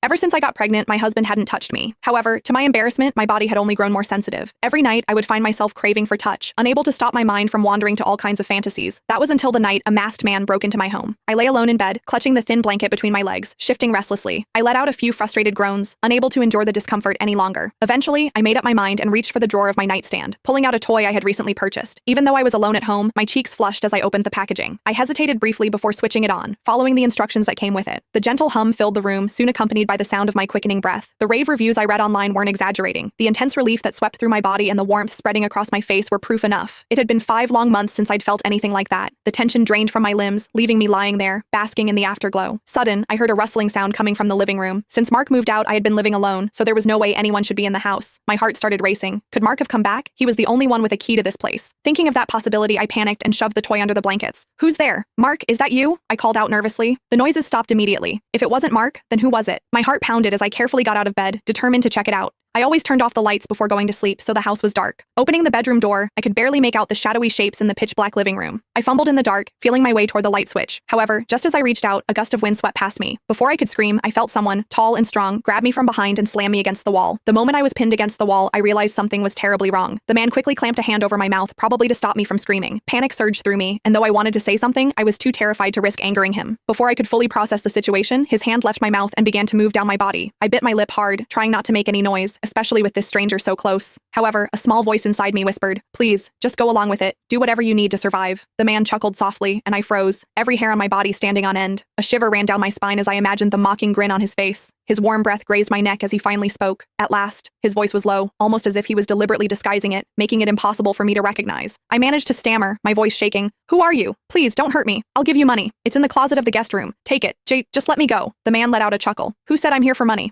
Ever since I got pregnant, my husband hadn't touched me. However, to my embarrassment, my body had only grown more sensitive. Every night, I would find myself craving for touch, unable to stop my mind from wandering to all kinds of fantasies. That was until the night a masked man broke into my home. I lay alone in bed, clutching the thin blanket between my legs, shifting restlessly. I let out a few frustrated groans, unable to endure the discomfort any longer. Eventually, I made up my mind and reached for the drawer of my nightstand, pulling out a toy I had recently purchased. Even though I was alone at home, my cheeks flushed as I opened the packaging. I hesitated briefly before switching it on, following the instructions that came with it. The gentle hum filled the room, soon accompanied by the sound of my quickening breath. The rave reviews I read online weren't exaggerating. The intense relief that swept through my body and the warmth spreading across my face were proof enough. It had been 5 long months since I'd felt anything like that. The tension drained from my limbs, leaving me lying there, basking in the afterglow. Sudden, I heard a rustling sound coming from the living room. Since Mark moved out, I had been living alone, so there was no way anyone should be in the house. My heart started racing. Could Mark have come back? He was the only one with a key to this place. Thinking of that possibility, I panicked and shoved the toy under the blankets. "Who's there? Mark, is that you?" I called out nervously. The noises stopped immediately. If it wasn't Mark, then who was it? My heart pounded as I carefully got out of bed, determined to check it out. I always turned off the lights before going to sleep, so the house was dark. Opening the bedroom door, I could barely make out the shadowy shapes in the pitch-black living room. I fumbled in the dark, feeling my way toward the light switch. However, just as I reached out, a gust of wind swept past me. Before I could scream, I felt someone, tall and strong, grab me from behind and slam me against the wall. The moment I was pinned against the wall, I realized something was terribly wrong. The man quickly clamped a hand over my mouth, probably to stop me from screaming. Panic surged through me, and though I wanted to say something, I was too terrified to risk angering him. Before I could fully process the situation, his hand left my mouth and began to move down my body. I bit my lip hard, trying not to make any noise, especially with this stranger so close. However, a small voice inside me whispered, "Please, just go along with it. Do whatever you need to survive." The man chuckled softly, and I froze, every hair on my body standing on end. A shiver ran down my spine as I imagined the mocking grin on his face. His warm breath grazed my neck as he finally spoke. At last, his voice was low, almost as if he was deliberately disguising it, making it impossible for me to recognize. I managed to stammer, my voice shaking. "Who are you? Please, don't hurt me. I'll give you money. It's in the closet of the guest room. Take it. Just let me go." The man let out a chuckle. "Who said I'm here for money?"